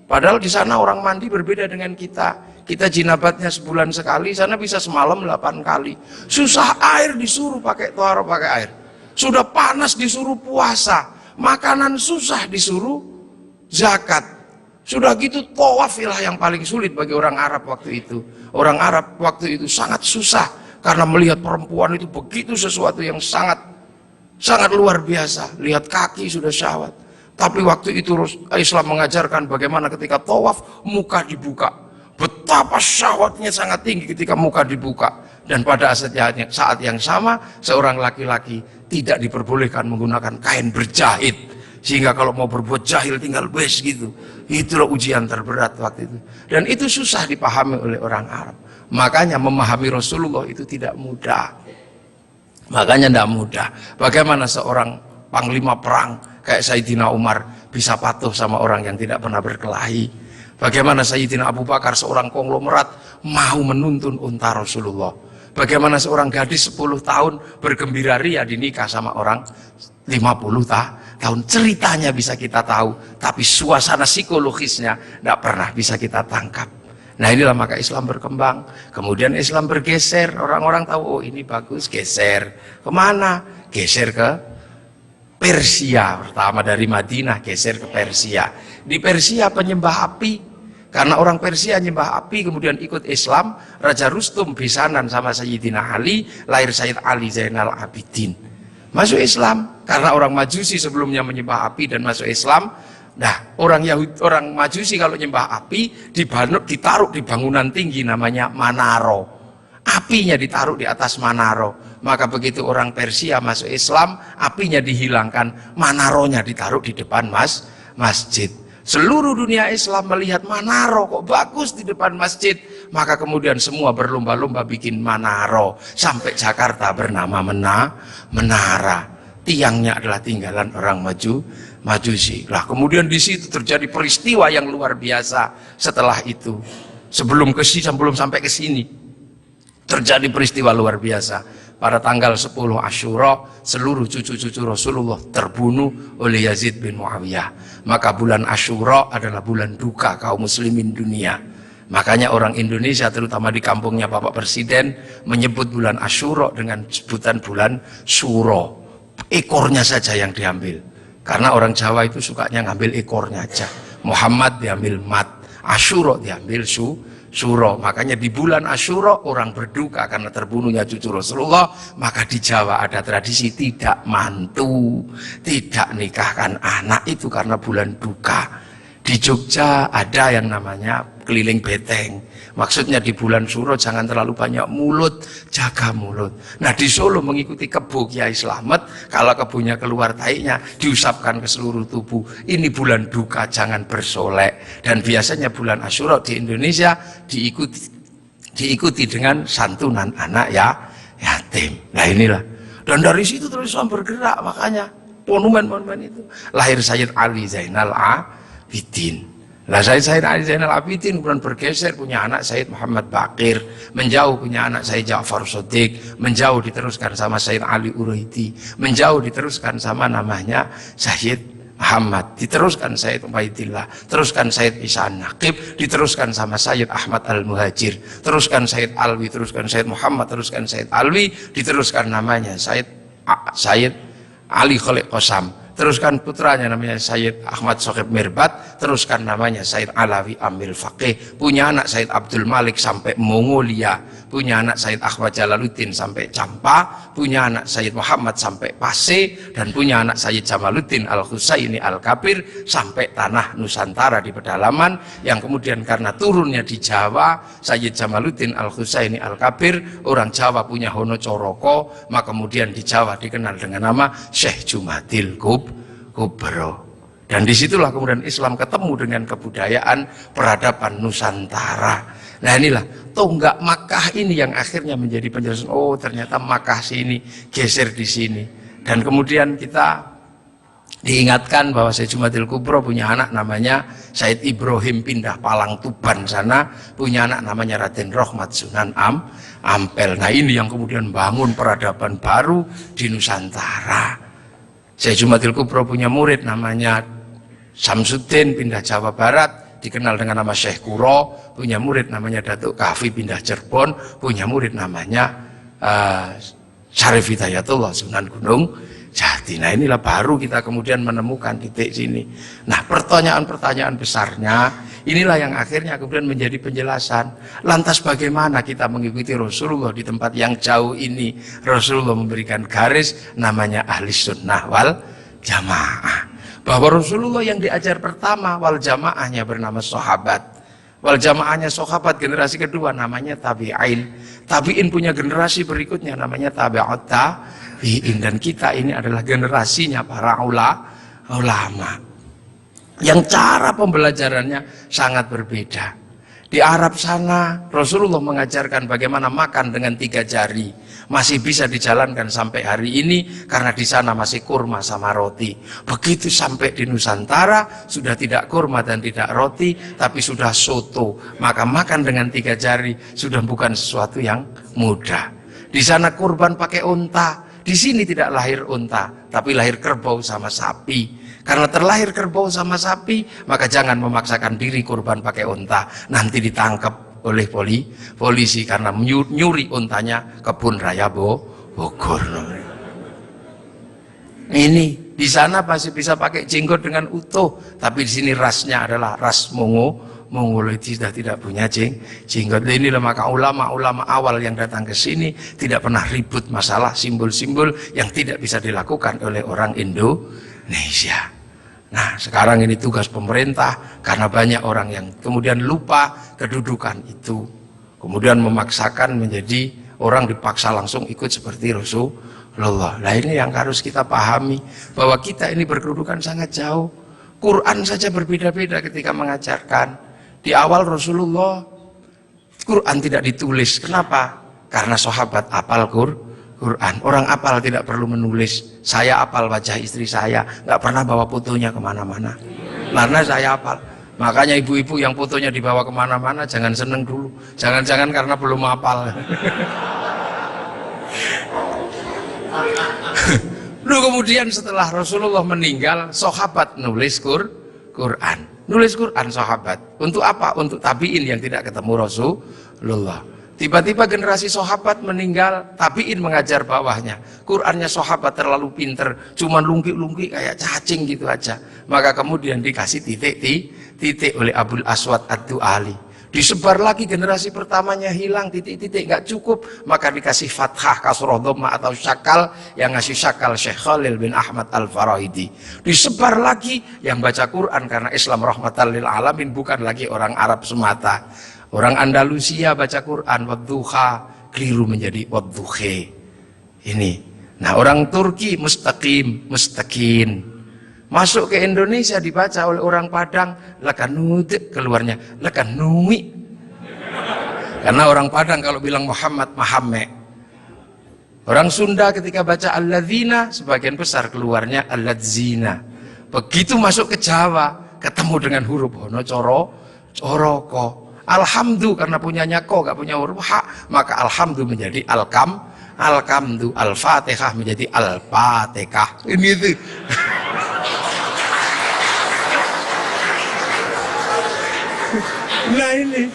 Padahal di sana orang mandi berbeda dengan kita. Kita jinabatnya sebulan sekali, sana bisa semalam 8 kali. Susah, air disuruh pakai toharo pakai air. Sudah panas disuruh puasa, makanan susah disuruh zakat. Sudah gitu tawafilah yang paling sulit bagi orang Arab waktu itu. Orang Arab waktu itu sangat susah karena melihat perempuan itu begitu sesuatu yang sangat luar biasa. Lihat kaki sudah syahwat. Tapi waktu itu Islam mengajarkan bagaimana ketika tawaf muka dibuka. Betapa syahwatnya sangat tinggi ketika muka dibuka. Dan pada saat yang sama seorang laki-laki tidak diperbolehkan menggunakan kain berjahit. Sehingga kalau mau berbuat jahil tinggal wes gitu. Itulah ujian terberat waktu itu. Dan itu susah dipahami oleh orang Arab. Makanya memahami Rasulullah itu tidak mudah. Makanya tidak mudah. Bagaimana seorang panglima perang kayak Sayyidina Umar bisa patuh sama orang yang tidak pernah berkelahi. Bagaimana Sayyidina Abu Bakar seorang konglomerat mau menuntun unta Rasulullah. Bagaimana seorang gadis 10 tahun bergembira ria dinikah sama orang 50 tahun ceritanya bisa kita tahu, tapi suasana psikologisnya tidak pernah bisa kita tangkap. Nah inilah maka Islam berkembang, kemudian Islam bergeser, orang-orang tahu oh ini bagus, geser kemana? Geser ke Persia, pertama dari Madinah geser ke Persia. Di Persia penyembah api, karena orang Persia nyembah api, kemudian ikut Islam. Raja Rustum besanan sama Sayyidina Ali, lahir Sayyid Ali Zainal Abidin, masuk Islam. Karena orang Majusi sebelumnya menyembah api dan masuk Islam. Nah, orang Majusi kalau nyembah api ditaruh di bangunan tinggi namanya Manaro. Apinya ditaruh di atas Manaro. Maka begitu orang Persia masuk Islam, apinya dihilangkan, Manaronya ditaruh di depan masjid. Seluruh dunia Islam melihat Manaro kok bagus di depan masjid, maka kemudian semua berlomba-lomba bikin Manaro. Sampai Jakarta bernama Menara. Tiangnya adalah tinggalan orang Majusi. Lah kemudian di situ terjadi peristiwa yang luar biasa. Setelah itu, sebelum sampai ke sini, terjadi peristiwa luar biasa. Pada tanggal 10 Asyura, seluruh cucu-cucu Rasulullah terbunuh oleh Yazid bin Muawiyah. Maka bulan Asyura adalah bulan duka kaum muslimin dunia. Makanya orang Indonesia, terutama di kampungnya Bapak Presiden, menyebut bulan Asyura dengan sebutan bulan Suro. Ekornya saja yang diambil. Karena orang Jawa itu sukanya ngambil ekornya aja. Muhammad diambil mat, Asyura diambil Suro. Makanya di bulan Asyura orang berduka karena terbunuhnya cucu Rasulullah. Maka di Jawa ada tradisi tidak mantu, tidak nikahkan anak, itu karena bulan duka. Di Jogja ada yang namanya keliling beteng. Maksudnya di bulan Suro jangan terlalu banyak mulut, jaga mulut. Nah di Solo mengikuti kebo Kiai Slamet, kalau kebunnya keluar taiknya diusapkan ke seluruh tubuh. Ini bulan duka, jangan bersolek. Dan biasanya bulan Asyura di Indonesia diikuti dengan santunan anak yatim. Nah inilah. Dan dari situ terus Islam bergerak, makanya monumen-monumen itu. Lahir Sayyid Ali Zainal Abidin. Lah Sayyid Ali Zainal Abidin kemudian bergeser, punya anak Sayyid Muhammad Baqir, menjauh punya anak Sayyid Ja'far Shadiq, menjauh diteruskan sama Sayyid Ali Uraidi, menjauh diteruskan sama namanya Sayyid Muhammad, diteruskan Sayyid Ubaidillah, teruskan Sayyid Isa Naqib, diteruskan sama Sayyid Ahmad Al-Muhajir, teruskan Sayyid Alwi, teruskan Sayyid Muhammad, teruskan Sayyid Alwi, diteruskan namanya Sayyid Ali Khalid Qasam, teruskan putranya namanya Sayyid Ahmad Sohib Mirbat, teruskan namanya Sayyid Alawi Amil Faqih, punya anak Sayyid Abdul Malik sampai Mongolia, punya anak Sayyid Ahmad Jalaluddin sampai Campa, punya anak Sayyid Muhammad sampai Pase, dan punya anak Sayyid Jamaluddin Al-Husaini Al-Kabir sampai tanah Nusantara di pedalaman, yang kemudian karena turunnya di Jawa, Sayyid Jamaluddin Al-Husaini Al-Kabir, orang Jawa punya Hono Coroko, maka kemudian di Jawa dikenal dengan nama Syekh Jumadil Kubro. Dan disitulah kemudian Islam ketemu dengan kebudayaan peradaban Nusantara. Nah inilah tonggak Makkah ini yang akhirnya menjadi penjelasan, oh ternyata Makkah sini geser di sini. Dan kemudian kita diingatkan bahwa Syekh Jumadil Kubro punya anak namanya Said Ibrahim pindah Palang Tuban sana, punya anak namanya Raden Rohmat Sunan Ampel. Nah ini yang kemudian bangun peradaban baru di Nusantara. Syekh Jumadil Kubro punya murid namanya Samsuddin pindah Jawa Barat, dikenal dengan nama Syekh Kuro, punya murid namanya Datuk Kahfi pindah Cirebon, punya murid namanya Syarif Hidayatullah Sunan Gunung Jati. Nah inilah baru kita kemudian menemukan titik sini. Nah pertanyaan-pertanyaan besarnya inilah yang akhirnya kemudian menjadi penjelasan. Lantas bagaimana kita mengikuti Rasulullah di tempat yang jauh ini? Rasulullah memberikan garis namanya ahli sunnah wal jamaah. Bahwa Rasulullah yang diajar pertama wal jamaahnya bernama sahabat. Wal jamaahnya sahabat generasi kedua namanya tabi'in. Tabi'in punya generasi berikutnya namanya tabi'ut tabi'in. Dan kita ini adalah generasinya para ulama. Yang cara pembelajarannya sangat berbeda. Di Arab sana Rasulullah mengajarkan bagaimana makan dengan 3 jari. Masih bisa dijalankan sampai hari ini karena di sana masih kurma sama roti. Begitu sampai di Nusantara sudah tidak kurma dan tidak roti, tapi sudah soto. Maka makan dengan 3 jari sudah bukan sesuatu yang mudah. Di sana kurban pakai unta. Di sini tidak lahir unta, tapi lahir kerbau sama sapi. Karena terlahir kerbau sama sapi, maka jangan memaksakan diri kurban pakai unta. Nanti ditangkap oleh polisi karena nyuri untanya Kebun Raya Bogor. Ini di sana masih bisa pakai jenggot dengan utuh, tapi di sini rasnya adalah ras Mongoloid, sudah tidak punya jenggot. Inilah maka ulama-ulama awal yang datang ke sini tidak pernah ribut masalah simbol-simbol yang tidak bisa dilakukan oleh orang Indonesia. Nah, sekarang ini tugas pemerintah karena banyak orang yang kemudian lupa kedudukan itu. Kemudian memaksakan menjadi orang dipaksa langsung ikut seperti Rasulullah. Nah, ini yang harus kita pahami bahwa kita ini berkedudukan sangat jauh. Quran saja berbeda-beda ketika mengajarkan. Di awal Rasulullah Quran tidak ditulis. Kenapa? Karena sahabat apal Quran. Orang apal tidak perlu menulis. Saya apal wajah istri saya, nggak pernah bawa fotonya kemana-mana. Karena saya apal. Makanya ibu-ibu yang fotonya dibawa kemana-mana jangan seneng dulu. Jangan-jangan karena belum apal. Lalu kemudian setelah Rasulullah meninggal, sahabat nulis Quran. Nulis Quran sahabat. Untuk apa? Untuk tabiin yang tidak ketemu Rasulullah. Tiba-tiba generasi sahabat meninggal, tabiin mengajar bawahnya. Qurannya sahabat terlalu pinter, cuma lungki-lungki kayak cacing gitu aja. Maka kemudian dikasih titik oleh Abul Aswad Ad-Du'ali. Disebar lagi, generasi pertamanya hilang, titik-titik nggak cukup, maka dikasih fathah, kasroh, dhamma atau syakal. Yang ngasih syakal Syekh Khalil bin Ahmad Al-Farahidi. Disebar lagi, yang baca Quran karena Islam rahmatan lil alamin, bukan lagi orang Arab semata. Orang Andalusia baca Quran wadduha, keliru menjadi wadduhe. Ini. Nah, orang Turki mustaqim, mustaqin. Masuk ke Indonesia dibaca oleh orang Padang lakanud, keluarnya lakanui. Karena orang Padang kalau bilang Muhammad Mahamme. Orang Sunda ketika baca alladzina, sebagian besar keluarnya alladzina. Begitu masuk ke Jawa, ketemu dengan huruf hono coroko. Alhamdu karena punyanya ko, gak punya huruf ha, maka alhamdu menjadi alkamdu, al-fatihah menjadi al-fatihah. Ini itu. Nah ini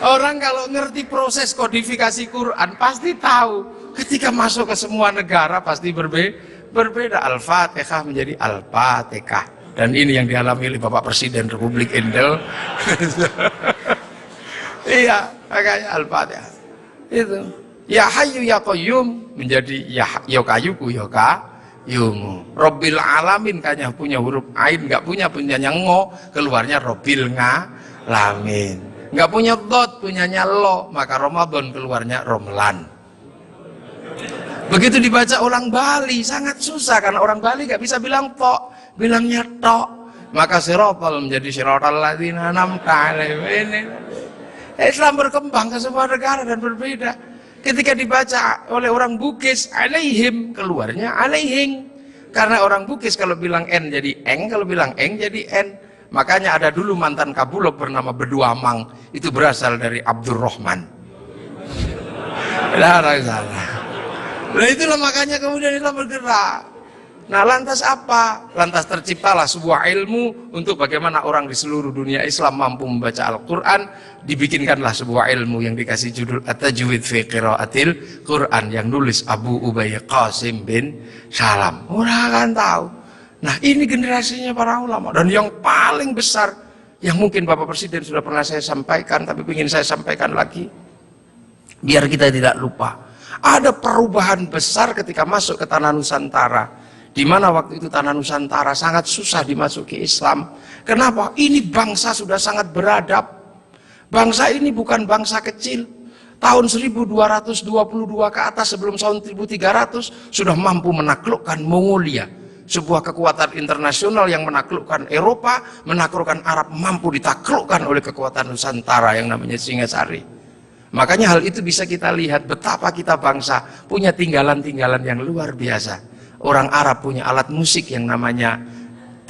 orang kalau ngerti proses kodifikasi Quran pasti tahu. Ketika masuk ke semua negara pasti berbeda. Al-fatihah menjadi al-fatihah. Dan ini yang dialami oleh Bapak Presiden Republik Indonesia. Iya, makanya Al-Fatihah. Itu. Ya Hayyu ya Qayyum menjadi ya Kayyuku ya Qayyum. Rabbil alamin kayaknya punya huruf ain, enggak punyanya ngo, keluarnya Rabbil ngalamin. Enggak punya dot, punyanya lo, maka Ramadan keluarnya Romlan. Begitu dibaca orang Bali sangat susah karena orang Bali enggak bisa bilang tok, bilangnya tok. Maka siratal menjadi siratal ladzina an'amta alaihim. Islam berkembang ke semua negara dan berbeda. Ketika dibaca oleh orang Bugis alaihim, keluarnya alaihing. Karena orang Bugis kalau bilang n jadi eng, kalau bilang eng jadi n. Makanya ada dulu mantan Kabulok bernama Beduamang, itu berasal dari Abdurrahman. Nah itulah makanya kemudian Islam bergerak. Nah lantas apa? Lantas terciptalah sebuah ilmu untuk bagaimana orang di seluruh dunia Islam mampu membaca Al-Quran. Dibikinkanlah sebuah ilmu yang dikasih judul At-Tajwid fi Qiraatil Quran, yang nulis Abu Ubay Qasim bin Salam. Orang akan tahu. Nah ini generasinya para ulama. Dan yang paling besar, yang mungkin Bapak Presiden sudah pernah saya sampaikan, tapi ingin saya sampaikan lagi, biar kita tidak lupa. Ada perubahan besar ketika masuk ke tanah Nusantara. Di mana waktu itu tanah Nusantara sangat susah dimasuki Islam. Kenapa? Ini bangsa sudah sangat beradab. Bangsa ini bukan bangsa kecil. Tahun 1222 ke atas sebelum tahun 1300 sudah mampu menaklukkan Mongolia. Sebuah kekuatan internasional yang menaklukkan Eropa, menaklukkan Arab, mampu ditaklukkan oleh kekuatan Nusantara yang namanya Singasari. Makanya hal itu bisa kita lihat betapa kita bangsa punya tinggalan-tinggalan yang luar biasa. Orang Arab punya alat musik yang namanya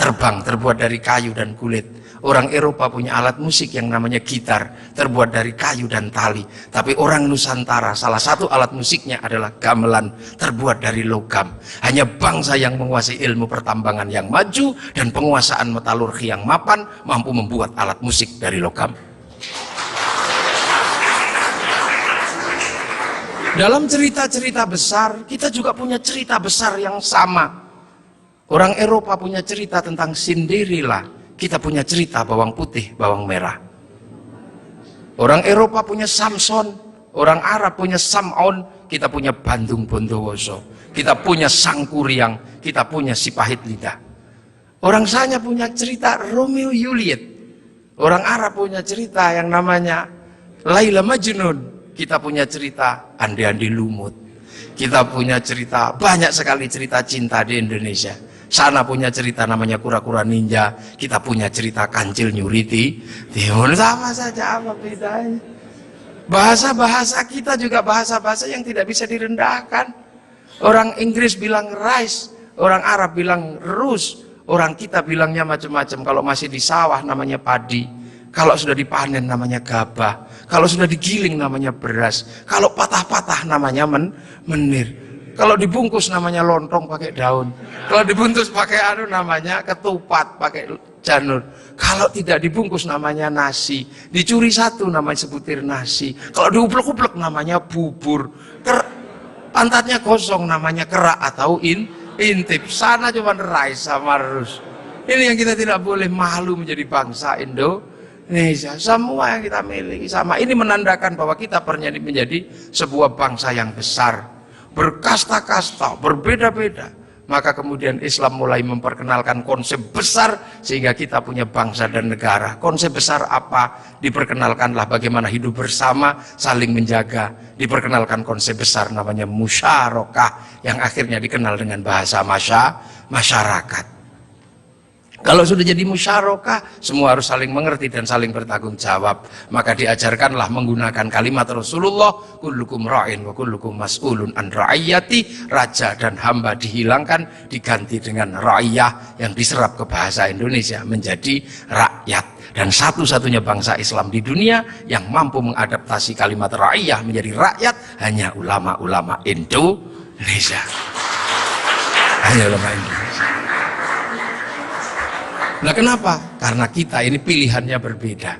terbang, terbuat dari kayu dan kulit. Orang Eropa punya alat musik yang namanya gitar, terbuat dari kayu dan tali. Tapi orang Nusantara, salah satu alat musiknya adalah gamelan, terbuat dari logam. Hanya bangsa yang menguasai ilmu pertambangan yang maju dan penguasaan metalurgi yang mapan mampu membuat alat musik dari logam. Dalam cerita-cerita besar, kita juga punya cerita besar yang sama. Orang Eropa punya cerita tentang Cinderella. Kita punya cerita bawang putih, bawang merah. Orang Eropa punya Samson, orang Arab punya Sam'on, kita punya Bandung Bondowoso, kita punya Sangkuriang, kita punya si pahit lidah. Orang Sanya punya cerita Romeo Juliet, orang Arab punya cerita yang namanya Laila Majnun, kita punya cerita Andi-Andi Lumut, kita punya cerita, banyak sekali cerita cinta di Indonesia. Sana punya cerita namanya Kura-Kura Ninja, kita punya cerita Kancil Nyuriti. Timur sama saja, apa bedanya? Bahasa-bahasa kita juga bahasa-bahasa yang tidak bisa direndahkan. Orang Inggris bilang rice, orang Arab bilang rus, orang kita bilangnya macam-macam. Kalau masih di sawah namanya padi, kalau sudah dipanen namanya gabah, kalau sudah digiling namanya beras, kalau patah-patah namanya menir. Kalau dibungkus namanya lontong pakai daun. Kalau dibungkus pakai namanya ketupat pakai janur. Kalau tidak dibungkus namanya nasi. Dicuri satu namanya sebutir nasi. Kalau diuplek-uplek namanya bubur. Pantatnya kosong namanya kerak atau intip. Sana cuma rice sama rus. Ini yang kita tidak boleh malu menjadi bangsa Indonesia. Semua yang kita miliki sama. Ini menandakan bahwa kita pernah menjadi sebuah bangsa yang besar, berkasta-kasta, berbeda-beda. Maka kemudian Islam mulai memperkenalkan konsep besar sehingga kita punya bangsa dan negara. Konsep besar apa? Diperkenalkanlah bagaimana hidup bersama, saling menjaga. Diperkenalkan konsep besar namanya musyarakah yang akhirnya dikenal dengan bahasa masyarakat. Kalau sudah jadi musyarakah, semua harus saling mengerti dan saling bertanggung jawab. Maka diajarkanlah menggunakan kalimat Rasulullah, kullukum ra'in wa kullukum mas'ulun an ra'iyati. Raja dan hamba dihilangkan, diganti dengan ra'iyah yang diserap ke bahasa Indonesia menjadi rakyat. Dan satu-satunya bangsa Islam di dunia yang mampu mengadaptasi kalimat ra'iyah menjadi rakyat hanya ulama-ulama Indonesia. Hanya ulama Indonesia. Nah kenapa? Karena kita ini pilihannya berbeda.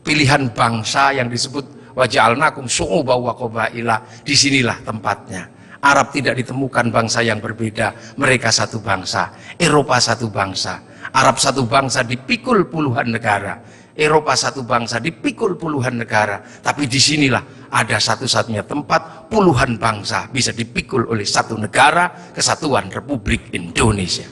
Pilihan bangsa yang disebut waja'alnakum syu'uban wa qabaila, disinilah tempatnya. Arab tidak ditemukan bangsa yang berbeda, mereka satu bangsa. Eropa satu bangsa, Arab satu bangsa dipikul puluhan negara. Eropa satu bangsa dipikul puluhan negara. Tapi disinilah ada satu-satunya tempat puluhan bangsa bisa dipikul oleh satu negara, Kesatuan Republik Indonesia.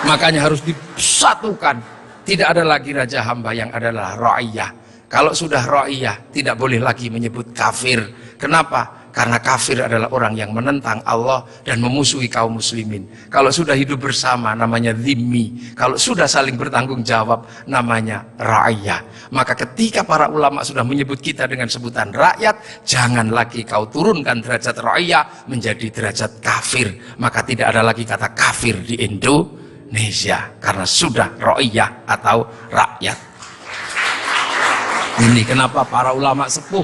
Makanya harus disatukan. Tidak ada lagi raja hamba, yang adalah ra'iyah. Kalau sudah ra'iyah, tidak boleh lagi menyebut kafir. Kenapa? Karena kafir adalah orang yang menentang Allah dan memusuhi kaum muslimin. Kalau sudah hidup bersama namanya dhimmi. Kalau sudah saling bertanggung jawab namanya ra'iyah. Maka ketika para ulama sudah menyebut kita dengan sebutan rakyat, jangan lagi kau turunkan derajat ra'iyah menjadi derajat kafir. Maka tidak ada lagi kata kafir di Indonesia karena sudah ra'iyah atau rakyat. Ini kenapa para ulama sepuh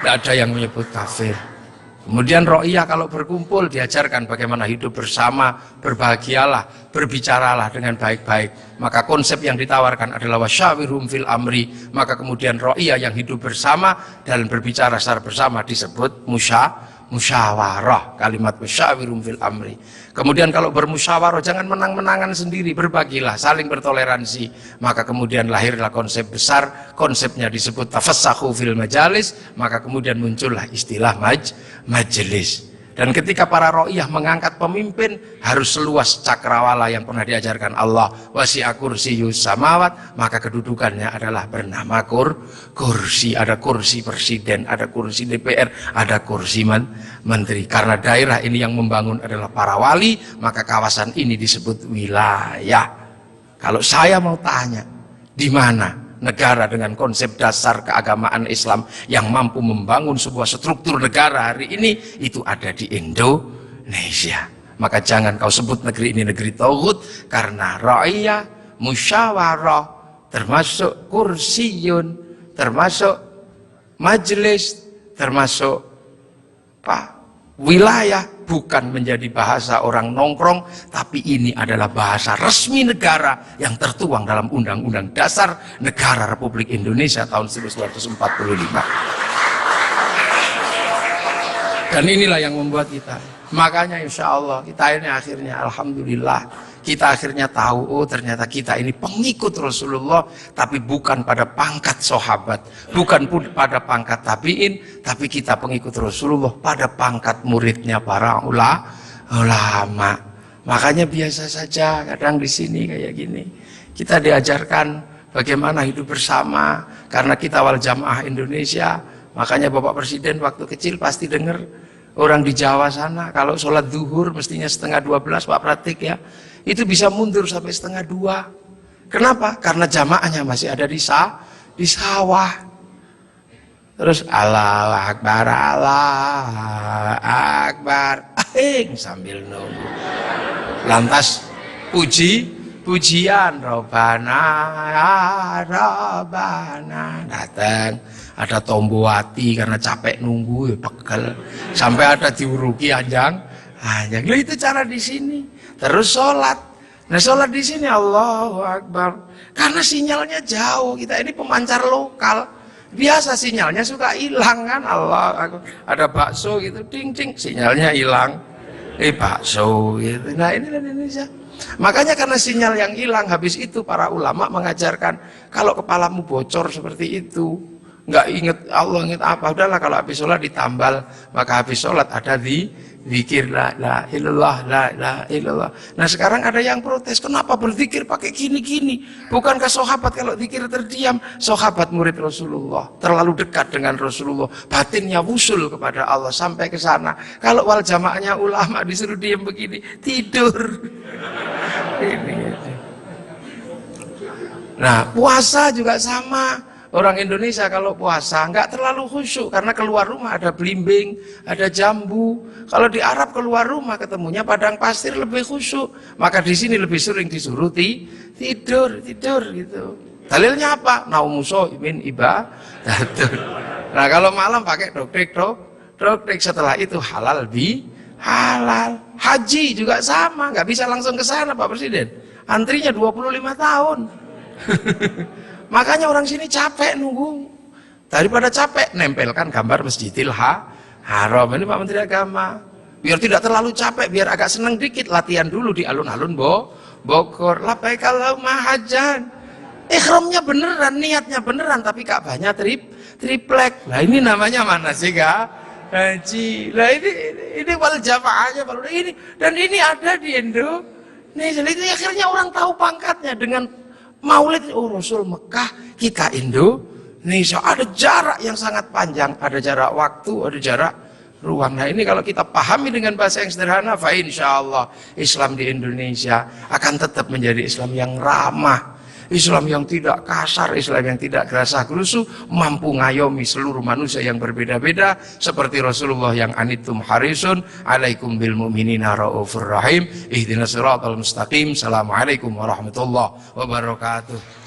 tidak ada yang menyebut kafir. Kemudian ra'iyah kalau berkumpul diajarkan bagaimana hidup bersama, berbahagialah, berbicaralah dengan baik-baik. Maka konsep yang ditawarkan adalah wasyawirhum fil amri. Maka kemudian ra'iyah yang hidup bersama dan berbicara secara bersama disebut musyawarah. Kalimat wasyawirhum fil amri. Kemudian kalau bermusyawarah jangan menang-menangan sendiri, berbagilah, saling bertoleransi. Maka kemudian lahirlah konsep besar, konsepnya disebut tafassahu fil majalis. Maka kemudian muncullah istilah majelis. Dan ketika para ra'iyah mengangkat pemimpin, harus seluas cakrawala yang pernah diajarkan Allah, wasi'a kursiyyus samawat, maka kedudukannya adalah bernama kursi. Ada kursi presiden, ada kursi DPR, ada kursi menteri. Karena daerah ini yang membangun adalah para wali, maka kawasan ini disebut wilayah. Kalau saya mau tanya, di mana negara dengan konsep dasar keagamaan Islam yang mampu membangun sebuah struktur negara hari ini, itu ada di Indonesia. Maka jangan kau sebut negeri ini negeri tauhid, karena ra'iyah musyawarah, termasuk kursiyun, termasuk majelis, termasuk wilayah, bukan menjadi bahasa orang nongkrong, tapi ini adalah bahasa resmi negara yang tertuang dalam Undang-Undang Dasar Negara Republik Indonesia tahun 1945. Dan inilah yang membuat kita, makanya insya Allah kita ini akhirnya alhamdulillah, kita akhirnya tahu, oh ternyata kita ini pengikut Rasulullah, tapi bukan pada pangkat sahabat, bukan pun pada pangkat tabiin, tapi kita pengikut Rasulullah pada pangkat muridnya para ulama. Makanya biasa saja kadang di sini kayak gini, kita diajarkan bagaimana hidup bersama, karena kita wal jamaah Indonesia. Makanya Bapak Presiden waktu kecil pasti dengar orang di Jawa sana kalau sholat zuhur mestinya 11:30, Pak Pratik ya, itu bisa mundur sampai 1:30. Kenapa? Karena jamaahnya masih ada di sawah. Terus Allahu Akbar, Allahu Akbar, sambil nunggu. Lantas pujian Robana datang, ada tombowati karena capek nunggu ya pegel, sampai ada diuruki anjang. Nah, itu cara di sini. Terus sholat. Nah, sholat di sini Allahu Akbar. Karena sinyalnya jauh, kita ini pemancar lokal. Biasa sinyalnya suka hilang kan, Allah. Ada bakso gitu, ding ding, sinyalnya hilang. Bakso gitu. Nah, inilah Indonesia. Makanya karena sinyal yang hilang, habis itu para ulama mengajarkan kalau kepalamu bocor seperti itu, nggak inget Allah, inget apa, udahlah kalau habis sholat ditambal, maka habis sholat ada zikir la ilallah, la ilallah. Nah sekarang ada yang protes, kenapa berzikir pakai gini-gini? Bukankah sahabat kalau zikir terdiam? Sahabat murid Rasulullah, terlalu dekat dengan Rasulullah, batinnya wusul kepada Allah sampai ke sana. Kalau wal jamaahnya ulama disuruh diam begini, tidur. Nah puasa juga sama. Orang Indonesia kalau puasa nggak terlalu khusyuk karena keluar rumah ada belimbing, ada jambu. Kalau di Arab keluar rumah ketemunya padang pasir lebih khusyuk. Maka di sini lebih sering disuruh tidur gitu. Dalilnya apa? Naumuso imin ibadatul. Nah kalau malam pakai doktek setelah itu halal halal. Haji juga sama, nggak bisa langsung ke sana Pak Presiden. Antrinya 25 tahun. Makanya orang sini capek nunggu. Daripada capek, nempelkan gambar Masjidil Haram. Ini Pak Menteri Agama. Biar tidak terlalu capek, biar agak seneng dikit, latihan dulu di alun-alun Bogor. Labbaik Allahumma hajjan. Ihramnya beneran, niatnya beneran, tapi Ka'bahnya triplek. Nah ini namanya mana sih haji. Nah ini wal jamaahnya baru ini, dan ini ada di Indonesia. Itu akhirnya orang tahu pangkatnya dengan Maulid. Oh Rasul Mekah, kita Indonesia. Ada jarak yang sangat panjang, ada jarak waktu, ada jarak ruang. Nah ini kalau kita pahami dengan bahasa yang sederhana, fa insyaallah Islam di Indonesia akan tetap menjadi Islam yang ramah, Islam yang tidak kasar, Islam yang tidak gerasa-gerusu, mampu ngayomi seluruh manusia yang berbeda-beda, seperti Rasulullah yang anittum harisun alaikum bil mu'minina raufur rahim ihdinas siratal mustaqim. Assalamualaikum warahmatullahi wabarakatuh.